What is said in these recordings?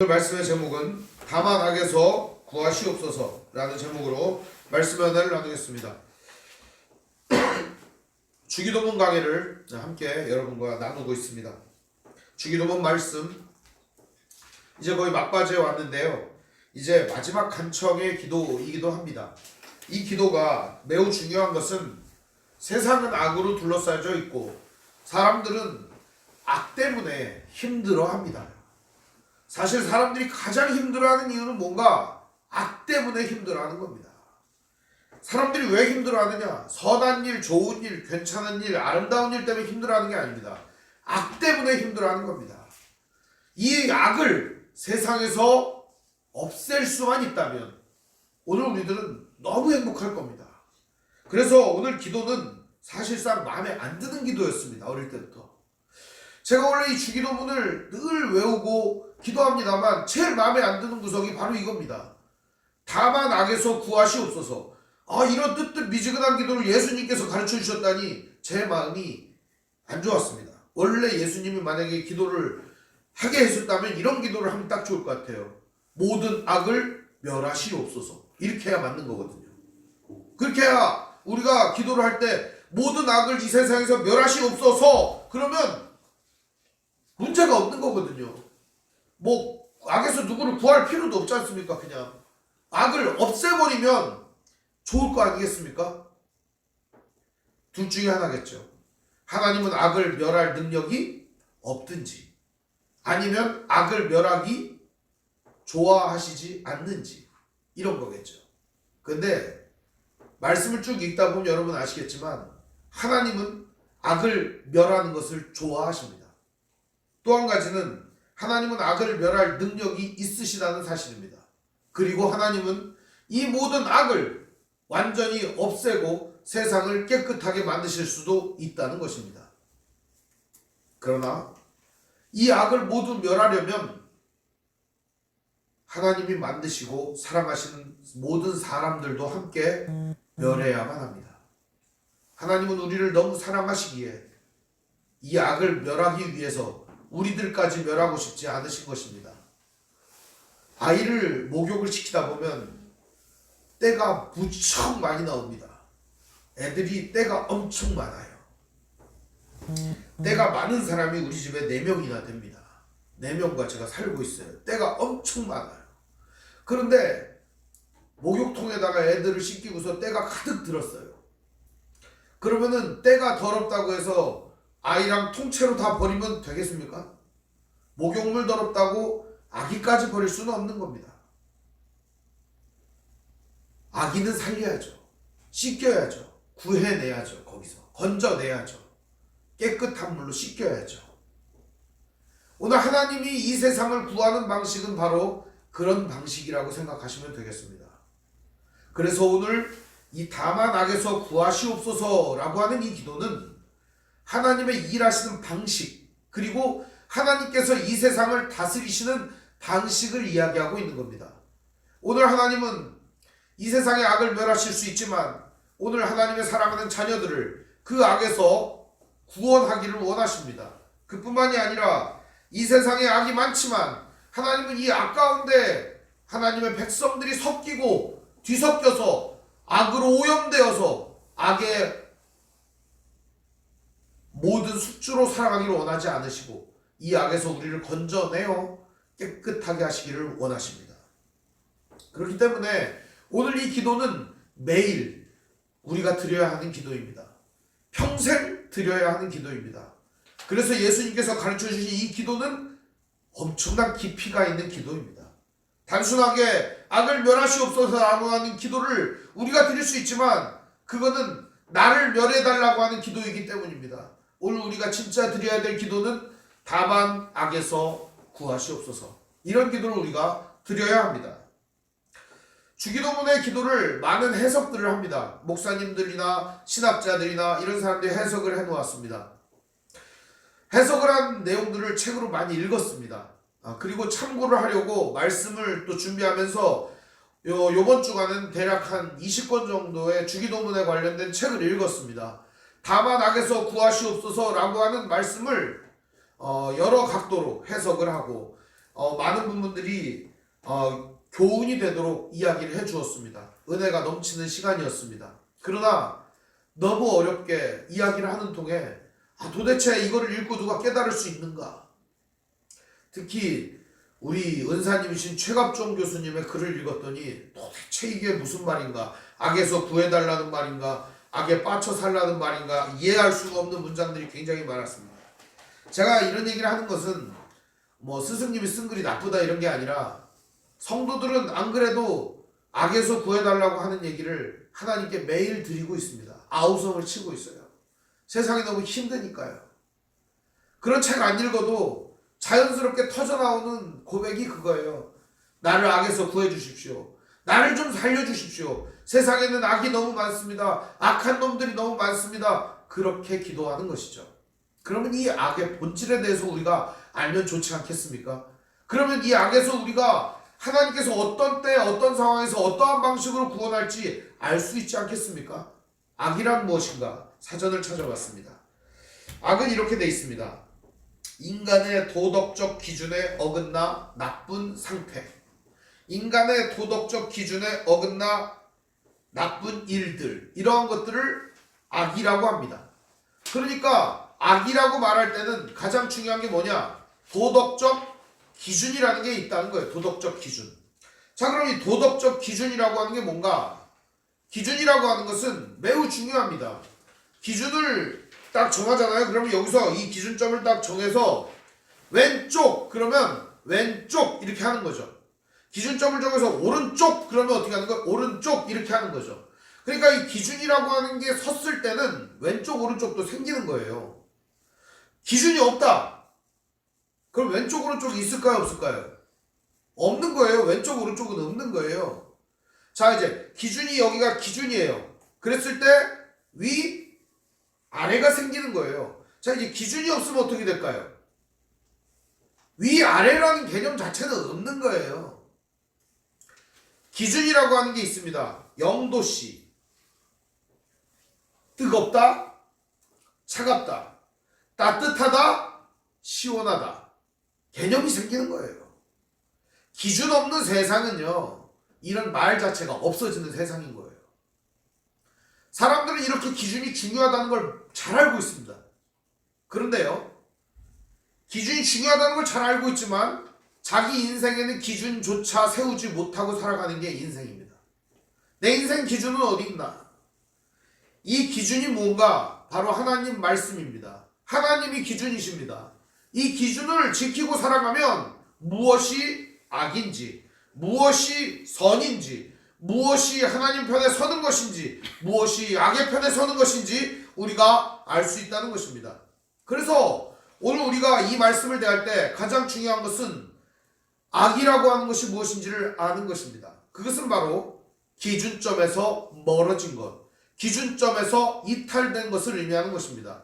말씀의 제목은 다만 악에서 구하시옵소서라는 제목으로 말씀 하나를 나누겠습니다. 주기도문 강의를 함께 여러분과 나누고 있습니다. 주기도문 말씀 이제 거의 막바지에 왔는데요. 이제 마지막 간청의 기도이기도 합니다. 이 기도가 매우 중요한 것은 세상은 악으로 둘러싸여져 있고 사람들은 악 때문에 힘들어합니다. 사실 사람들이 가장 힘들어하는 이유는 뭔가 악 때문에 힘들어하는 겁니다. 사람들이 왜 힘들어하느냐? 선한 일, 좋은 일, 괜찮은 일, 아름다운 일 때문에 힘들어하는 게 아닙니다. 악 때문에 힘들어하는 겁니다. 이 악을 세상에서 없앨 수만 있다면 오늘 우리들은 너무 행복할 겁니다. 그래서 오늘 기도는 사실상 마음에 안 드는 기도였습니다. 어릴 때부터. 제가 원래 이 주기도문을 늘 외우고 기도합니다만 제일 마음에 안 드는 구석이 바로 이겁니다. 다만 악에서 구하시옵소서. 이런 뜨뜻 미지근한 기도를 예수님께서 가르쳐 주셨다니 제 마음이 안 좋았습니다. 원래 예수님이 만약에 기도를 하게 했었다면 이런 기도를 하면 딱 좋을 것 같아요. 모든 악을 멸하시옵소서. 이렇게 해야 맞는 거거든요. 그렇게 해야 우리가 기도를 할 때 모든 악을 이 세상에서 멸하시옵소서 그러면 문제가 없는 거거든요. 뭐 악에서 누구를 구할 필요도 없지 않습니까? 그냥 악을 없애버리면 좋을 거 아니겠습니까? 둘 중에 하나겠죠. 하나님은 악을 멸할 능력이 없든지 아니면 악을 멸하기 좋아하시지 않는지 이런 거겠죠. 근데 말씀을 쭉 읽다 보면 여러분 아시겠지만 하나님은 악을 멸하는 것을 좋아하십니다. 또 한 가지는 하나님은 악을 멸할 능력이 있으시다는 사실입니다. 그리고 하나님은 이 모든 악을 완전히 없애고 세상을 깨끗하게 만드실 수도 있다는 것입니다. 그러나 이 악을 모두 멸하려면 하나님이 만드시고 사랑하시는 모든 사람들도 함께 멸해야만 합니다. 하나님은 우리를 너무 사랑하시기에 이 악을 멸하기 위해서 우리들까지 멸하고 싶지 않으신 것입니다. 아이를 목욕을 시키다 보면 때가 무척 많이 나옵니다. 애들이 때가 엄청 많아요. 때가 많은 사람이 우리 집에 4명이나 됩니다. 4명과 제가 살고 있어요. 때가 엄청 많아요. 그런데 목욕통에다가 애들을 씻기고서 때가 가득 들었어요. 그러면은 때가 더럽다고 해서 아이랑 통째로 다 버리면 되겠습니까? 목욕물 더럽다고 아기까지 버릴 수는 없는 겁니다. 아기는 살려야죠. 씻겨야죠. 구해내야죠. 거기서 건져내야죠. 깨끗한 물로 씻겨야죠. 오늘 하나님이 이 세상을 구하는 방식은 바로 그런 방식이라고 생각하시면 되겠습니다. 그래서 오늘 이 다만 악에서 구하시옵소서라고 하는 이 기도는 하나님의 일하시는 방식 그리고 하나님께서 이 세상을 다스리시는 방식을 이야기하고 있는 겁니다. 오늘 하나님은 이 세상의 악을 멸하실 수 있지만 오늘 하나님의 사랑하는 자녀들을 그 악에서 구원하기를 원하십니다. 그뿐만이 아니라 이 세상에 악이 많지만 하나님은 이 악 가운데 하나님의 백성들이 섞이고 뒤섞여서 악으로 오염되어서 악의 모든 숙주로 살아가기를 원하지 않으시고 이 악에서 우리를 건져내어 깨끗하게 하시기를 원하십니다. 그렇기 때문에 오늘 이 기도는 매일 우리가 드려야 하는 기도입니다. 평생 드려야 하는 기도입니다. 그래서 예수님께서 가르쳐 주신 이 기도는 엄청난 깊이가 있는 기도입니다. 단순하게 악을 멸하시옵소서라고 하는 기도를 우리가 드릴 수 있지만 그거는 나를 멸해달라고 하는 기도이기 때문입니다. 오늘 우리가 진짜 드려야 될 기도는 다만 악에서 구하시옵소서. 이런 기도를 우리가 드려야 합니다. 주기도문의 기도를 많은 해석들을 합니다. 목사님들이나 신학자들이나 이런 사람들이 해석을 해놓았습니다. 해석을 한 내용들을 책으로 많이 읽었습니다. 그리고 참고를 하려고 말씀을 또 준비하면서 요번 주간은 대략 한 20권 정도의 주기도문에 관련된 책을 읽었습니다. 다만 악에서 구하시옵소서라고 하는 말씀을 여러 각도로 해석을 하고 많은 부분들이 교훈이 되도록 이야기를 해주었습니다. 은혜가 넘치는 시간이었습니다. 그러나 너무 어렵게 이야기를 하는 통에 도대체 이거를 읽고 누가 깨달을 수 있는가? 특히 우리 은사님이신 최갑종 교수님의 글을 읽었더니 도대체 이게 무슨 말인가? 악에서 구해달라는 말인가? 악에 빠쳐 살라는 말인가? 이해할 수가 없는 문장들이 굉장히 많았습니다. 제가 이런 얘기를 하는 것은 스승님이 쓴 글이 나쁘다 이런 게 아니라 성도들은 안 그래도 악에서 구해달라고 하는 얘기를 하나님께 매일 드리고 있습니다. 아우성을 치고 있어요. 세상이 너무 힘드니까요. 그런 책 안 읽어도 자연스럽게 터져나오는 고백이 그거예요. 나를 악에서 구해주십시오. 나를 좀 살려주십시오. 세상에는 악이 너무 많습니다. 악한 놈들이 너무 많습니다. 그렇게 기도하는 것이죠. 그러면 이 악의 본질에 대해서 우리가 알면 좋지 않겠습니까? 그러면 이 악에서 우리가 하나님께서 어떤 때 어떤 상황에서 어떠한 방식으로 구원할지 알 수 있지 않겠습니까? 악이란 무엇인가? 사전을 찾아봤습니다. 악은 이렇게 돼 있습니다. 인간의 도덕적 기준에 어긋나 나쁜 상태, 인간의 도덕적 기준에 어긋나 나쁜 일들, 이러한 것들을 악이라고 합니다. 그러니까 악이라고 말할 때는 가장 중요한 게 뭐냐? 도덕적 기준이라는 게 있다는 거예요. 도덕적 기준. 자, 그럼 이 도덕적 기준이라고 하는 게 뭔가? 기준이라고 하는 것은 매우 중요합니다. 기준을 딱 정하잖아요. 그러면 여기서 이 기준점을 딱 정해서 왼쪽 그러면 왼쪽 이렇게 하는 거죠. 기준점을 정해서 오른쪽 그러면 어떻게 하는 거예요? 오른쪽 이렇게 하는 거죠. 그러니까 이 기준이라고 하는 게 섰을 때는 왼쪽 오른쪽도 생기는 거예요. 기준이 없다. 그럼 왼쪽 오른쪽이 있을까요? 없을까요? 없는 거예요. 왼쪽 오른쪽은 없는 거예요. 자, 이제 기준이 여기가 기준이에요. 그랬을 때 위 아래가 생기는 거예요. 자, 이제 기준이 없으면 어떻게 될까요? 위아래라는 개념 자체는 없는 거예요. 기준이라고 하는 게 있습니다. 0도씨. 뜨겁다, 차갑다, 따뜻하다, 시원하다. 개념이 생기는 거예요. 기준 없는 세상은요, 이런 말 자체가 없어지는 세상인 거예요. 사람들은 이렇게 기준이 중요하다는 걸 잘 알고 있습니다. 그런데요, 기준이 중요하다는 걸 잘 알고 있지만 자기 인생에는 기준조차 세우지 못하고 살아가는 게 인생입니다. 내 인생 기준은 어디 있나? 이 기준이 뭔가? 바로 하나님 말씀입니다. 하나님이 기준이십니다. 이 기준을 지키고 살아가면 무엇이 악인지, 무엇이 선인지, 무엇이 하나님 편에 서는 것인지, 무엇이 악의 편에 서는 것인지 우리가 알 수 있다는 것입니다. 그래서 오늘 우리가 이 말씀을 대할 때 가장 중요한 것은 악이라고 하는 것이 무엇인지를 아는 것입니다. 그것은 바로 기준점에서 멀어진 것, 기준점에서 이탈된 것을 의미하는 것입니다.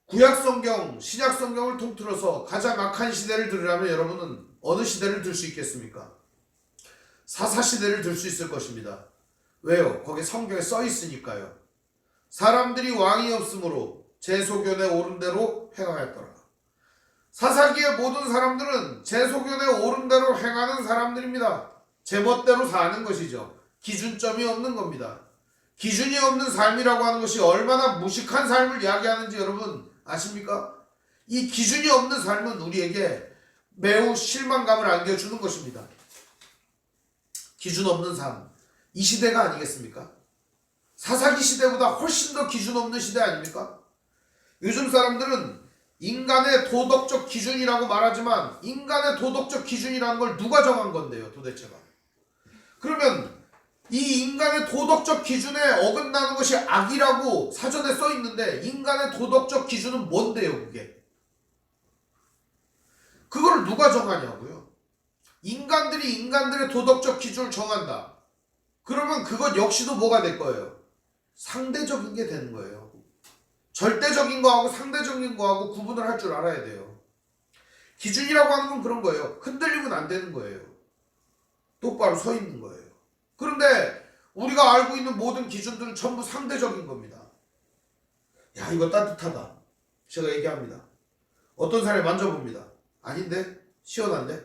구약성경, 신약성경을 통틀어서 가장 악한 시대를 들으려면 여러분은 어느 시대를 들 수 있겠습니까? 사사시대를 들 수 있을 것입니다. 왜요? 거기 성경에 써 있으니까요. 사람들이 왕이 없으므로 제 소견에 오른 대로 행하였더라. 사사기의 모든 사람들은 제 소견에 오른 대로 행하는 사람들입니다. 제멋대로 사는 것이죠. 기준점이 없는 겁니다. 기준이 없는 삶이라고 하는 것이 얼마나 무식한 삶을 이야기하는지 여러분 아십니까? 이 기준이 없는 삶은 우리에게 매우 실망감을 안겨주는 것입니다. 기준 없는 삶, 이 시대가 아니겠습니까? 사사기 시대보다 훨씬 더 기준 없는 시대 아닙니까? 요즘 사람들은 인간의 도덕적 기준이라고 말하지만 인간의 도덕적 기준이라는 걸 누가 정한 건데요, 도대체가? 그러면 이 인간의 도덕적 기준에 어긋나는 것이 악이라고 사전에 써 있는데 인간의 도덕적 기준은 뭔데요, 그게? 그걸 누가 정하냐고요? 인간들이 인간들의 도덕적 기준을 정한다. 그러면 그것 역시도 뭐가 될 거예요? 상대적인 게 되는 거예요. 절대적인 거하고 상대적인 거하고 구분을 할 줄 알아야 돼요. 기준이라고 하는 건 그런 거예요. 흔들리면 안 되는 거예요. 똑바로 서 있는 거예요. 그런데 우리가 알고 있는 모든 기준들은 전부 상대적인 겁니다. 이거 따뜻하다. 제가 얘기합니다. 어떤 사람이 만져봅니다. 아닌데? 시원한데?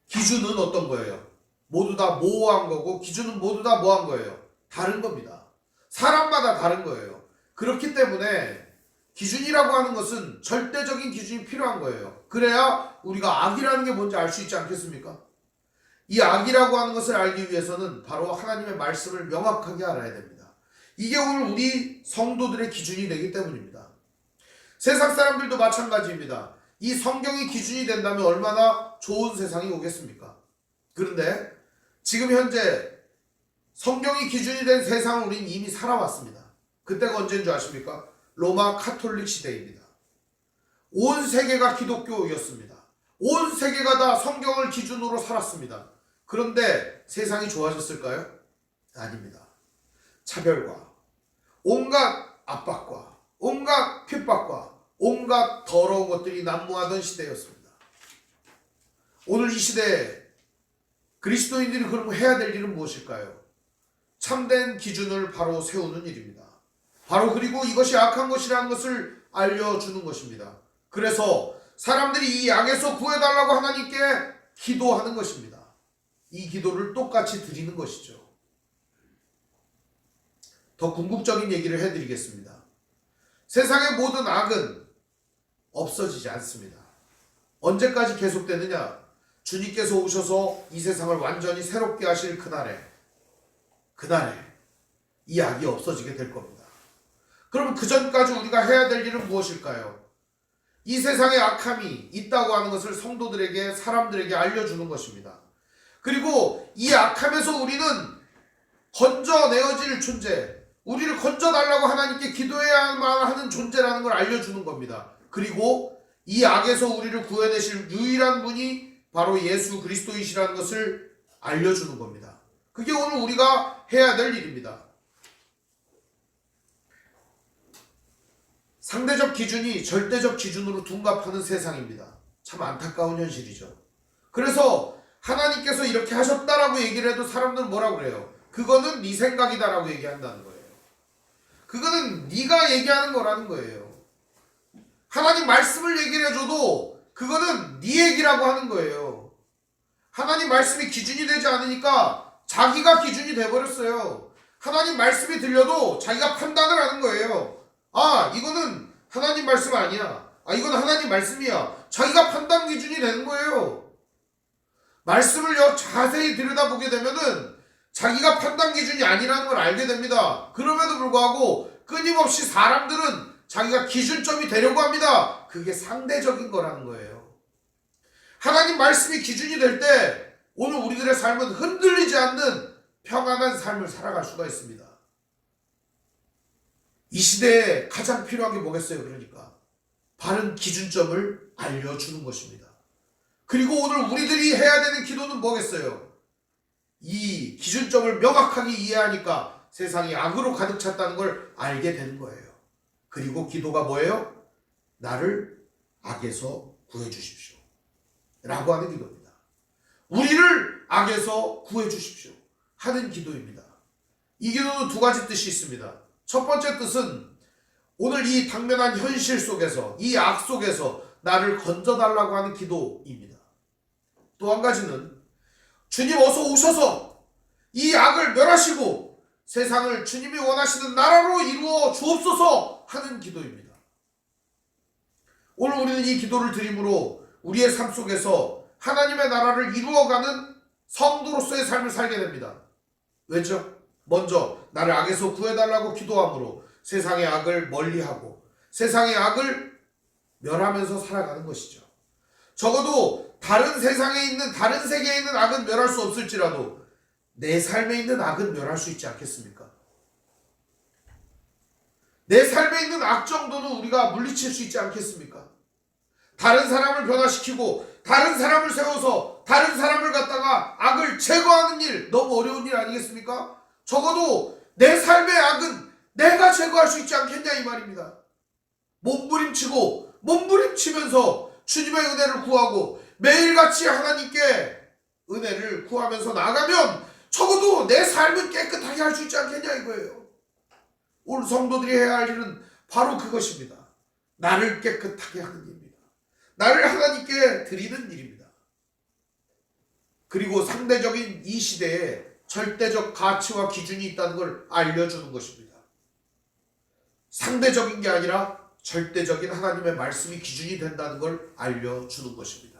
기준은 어떤 거예요? 모두 다 모호한 거고 기준은 모두 다 뭐한 거예요? 다른 겁니다. 사람마다 다른 거예요. 그렇기 때문에 기준이라고 하는 것은 절대적인 기준이 필요한 거예요. 그래야 우리가 악이라는 게 뭔지 알 수 있지 않겠습니까? 이 악이라고 하는 것을 알기 위해서는 바로 하나님의 말씀을 명확하게 알아야 됩니다. 이게 오늘 우리 성도들의 기준이 되기 때문입니다. 세상 사람들도 마찬가지입니다. 이 성경이 기준이 된다면 얼마나 좋은 세상이 오겠습니까? 그런데 지금 현재 성경이 기준이 된 세상을 우린 이미 살아왔습니다. 그때가 언제인 줄 아십니까? 로마 카톨릭 시대입니다. 온 세계가 기독교였습니다. 온 세계가 다 성경을 기준으로 살았습니다. 그런데 세상이 좋아졌을까요? 아닙니다. 차별과 온갖 압박과 온갖 핍박과 온갖 더러운 것들이 난무하던 시대였습니다. 오늘 이 시대에 그리스도인들이 그럼 해야 될 일은 무엇일까요? 참된 기준을 바로 세우는 일입니다. 바로 그리고 이것이 악한 것이라는 것을 알려주는 것입니다. 그래서 사람들이 이 악에서 구해달라고 하나님께 기도하는 것입니다. 이 기도를 똑같이 드리는 것이죠. 더 궁극적인 얘기를 해드리겠습니다. 세상의 모든 악은 없어지지 않습니다. 언제까지 계속되느냐? 주님께서 오셔서 이 세상을 완전히 새롭게 하실 그날에 이 악이 없어지게 될 겁니다. 그럼 그 전까지 우리가 해야 될 일은 무엇일까요? 이 세상에 악함이 있다고 하는 것을 성도들에게, 사람들에게 알려주는 것입니다. 그리고 이 악함에서 우리는 건져내어질 존재, 우리를 건져달라고 하나님께 기도해야만 하는 존재라는 걸 알려주는 겁니다. 그리고 이 악에서 우리를 구해내실 유일한 분이 바로 예수 그리스도이시라는 것을 알려주는 겁니다. 그게 오늘 우리가 해야 될 일입니다. 상대적 기준이 절대적 기준으로 둔갑하는 세상입니다. 참 안타까운 현실이죠. 그래서 하나님께서 이렇게 하셨다라고 얘기를 해도 사람들은 뭐라고 그래요? 그거는 네 생각이다라고 얘기한다는 거예요. 그거는 네가 얘기하는 거라는 거예요. 하나님 말씀을 얘기를 해줘도 그거는 네 얘기라고 하는 거예요. 하나님 말씀이 기준이 되지 않으니까 자기가 기준이 돼버렸어요. 하나님 말씀이 들려도 자기가 판단을 하는 거예요. 아, 이거는 하나님 말씀 아니야. 아, 이건 하나님 말씀이야. 자기가 판단 기준이 되는 거예요. 말씀을 자세히 들여다보게 되면은 자기가 판단 기준이 아니라는 걸 알게 됩니다. 그럼에도 불구하고 끊임없이 사람들은 자기가 기준점이 되려고 합니다. 그게 상대적인 거라는 거예요. 하나님 말씀이 기준이 될 때 오늘 우리들의 삶은 흔들리지 않는 평안한 삶을 살아갈 수가 있습니다. 이 시대에 가장 필요한 게 뭐겠어요? 그러니까 바른 기준점을 알려주는 것입니다. 그리고 오늘 우리들이 해야 되는 기도는 뭐겠어요? 이 기준점을 명확하게 이해하니까 세상이 악으로 가득 찼다는 걸 알게 되는 거예요. 그리고 기도가 뭐예요? 나를 악에서 구해주십시오 라고 하는 기도입니다. 우리를 악에서 구해주십시오 하는 기도입니다. 이 기도는 두 가지 뜻이 있습니다. 첫 번째 뜻은 오늘 이 당면한 현실 속에서, 이 악 속에서 나를 건져달라고 하는 기도입니다. 또 한 가지는 주님 어서 오셔서 이 악을 멸하시고 세상을 주님이 원하시는 나라로 이루어 주옵소서 하는 기도입니다. 오늘 우리는 이 기도를 드림으로 우리의 삶 속에서 하나님의 나라를 이루어가는 성도로서의 삶을 살게 됩니다. 왜죠? 먼저 나를 악에서 구해달라고 기도함으로 세상의 악을 멀리하고 세상의 악을 멸하면서 살아가는 것이죠. 적어도 다른 세상에 있는, 다른 세계에 있는 악은 멸할 수 없을지라도 내 삶에 있는 악은 멸할 수 있지 않겠습니까? 내 삶에 있는 악 정도는 우리가 물리칠 수 있지 않겠습니까? 다른 사람을 변화시키고 다른 사람을 세워서 다른 사람을 갖다가 악을 제거하는 일, 너무 어려운 일 아니겠습니까? 적어도 내 삶의 악은 내가 제거할 수 있지 않겠냐 이 말입니다. 몸부림치면서 주님의 은혜를 구하고 매일같이 하나님께 은혜를 구하면서 나아가면 적어도 내 삶은 깨끗하게 할 수 있지 않겠냐 이거예요. 오늘 성도들이 해야 할 일은 바로 그것입니다. 나를 깨끗하게 하는 일입니다. 나를 하나님께 드리는 일입니다. 그리고 상대적인 이 시대에 절대적 가치와 기준이 있다는 걸 알려주는 것입니다. 상대적인 게 아니라 절대적인 하나님의 말씀이 기준이 된다는 걸 알려주는 것입니다.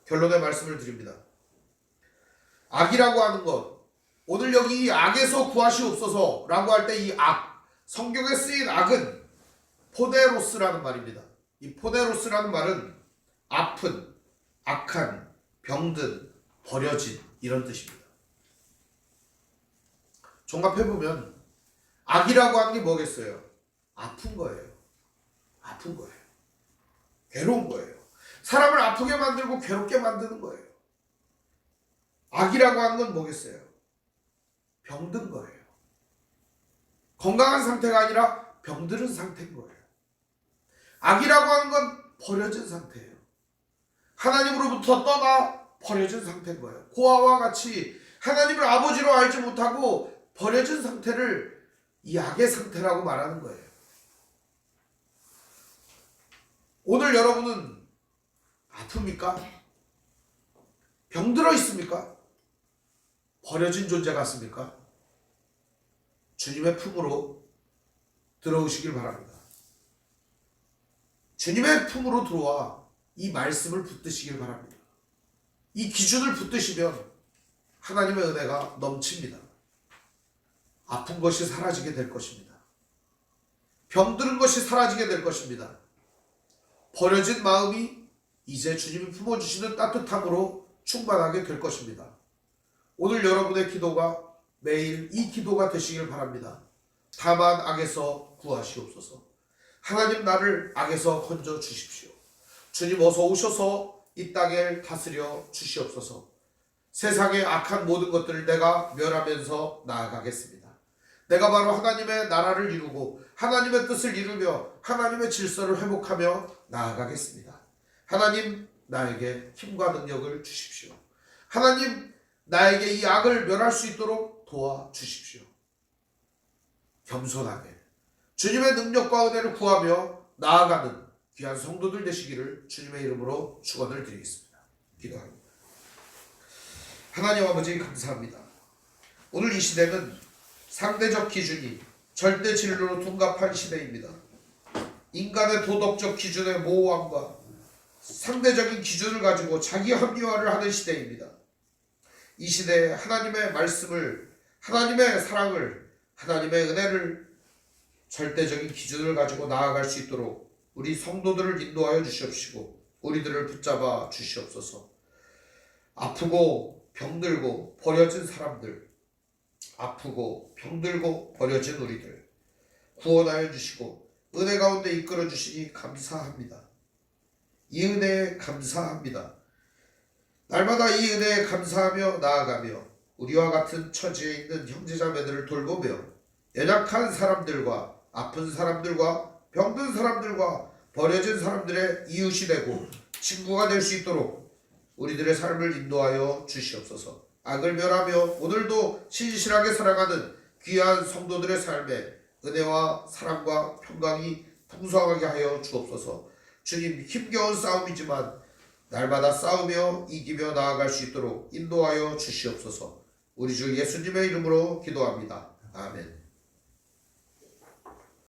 결론의 말씀을 드립니다. 악이라고 하는 것, 오늘 여기 이 악에서 구하시옵소서 라고 할 때 이 악, 성경에 쓰인 악은 포네로스라는 말입니다. 이 포네로스라는 말은 아픈, 악한, 병든, 버려진 이런 뜻입니다. 종합해보면 악이라고 하는 게 뭐겠어요? 아픈 거예요. 아픈 거예요. 괴로운 거예요. 사람을 아프게 만들고 괴롭게 만드는 거예요. 악이라고 하는 건 뭐겠어요? 병든 거예요. 건강한 상태가 아니라 병들은 상태인 거예요. 악이라고 하는 건 버려진 상태예요. 하나님으로부터 떠나 버려진 상태인 거예요. 고아와 같이 하나님을 아버지로 알지 못하고 버려진 상태를 이 악의 상태라고 말하는 거예요. 오늘 여러분은 아픕니까? 병들어 있습니까? 버려진 존재 같습니까? 주님의 품으로 들어오시길 바랍니다. 주님의 품으로 들어와 이 말씀을 붙드시길 바랍니다. 이 기준을 붙드시면 하나님의 은혜가 넘칩니다. 아픈 것이 사라지게 될 것입니다. 병드는 것이 사라지게 될 것입니다. 버려진 마음이 이제 주님이 품어주시는 따뜻함으로 충만하게 될 것입니다. 오늘 여러분의 기도가 매일 이 기도가 되시길 바랍니다. 다만 악에서 구하시옵소서. 하나님 나를 악에서 건져 주십시오. 주님 어서 오셔서 이 땅을 다스려 주시옵소서. 세상의 악한 모든 것들을 내가 멸하면서 나아가겠습니다. 내가 바로 하나님의 나라를 이루고 하나님의 뜻을 이루며 하나님의 질서를 회복하며 나아가겠습니다. 하나님 나에게 힘과 능력을 주십시오. 하나님 나에게 이 악을 멸할 수 있도록 도와주십시오. 겸손하게 주님의 능력과 은혜를 구하며 나아가는 귀한 성도들 되시기를 주님의 이름으로 축원을 드리겠습니다. 기도합니다. 하나님 아버지 감사합니다. 오늘 이 시대는 상대적 기준이 절대 진리로 둔갑한 시대입니다. 인간의 도덕적 기준의 모호함과 상대적인 기준을 가지고 자기 합리화를 하는 시대입니다. 이 시대에 하나님의 말씀을, 하나님의 사랑을, 하나님의 은혜를 절대적인 기준을 가지고 나아갈 수 있도록 우리 성도들을 인도하여 주시옵시고 우리들을 붙잡아 주시옵소서. 아프고 병들고 버려진 사람들, 아프고 병들고 버려진 우리들 구원하여 주시고 은혜 가운데 이끌어 주시니 감사합니다. 이 은혜에 감사합니다. 날마다 이 은혜에 감사하며 나아가며 우리와 같은 처지에 있는 형제자매들을 돌보며 연약한 사람들과 아픈 사람들과 병든 사람들과 버려진 사람들의 이웃이 되고 친구가 될 수 있도록 우리들의 삶을 인도하여 주시옵소서. 악을 멸하며 오늘도 신실하게 살아가는 귀한 성도들의 삶에 은혜와 사랑과 평강이 풍성하게 하여 주옵소서. 주님, 힘겨운 싸움이지만 날마다 싸우며 이기며 나아갈 수 있도록 인도하여 주시옵소서. 우리 주 예수님의 이름으로 기도합니다. 아멘.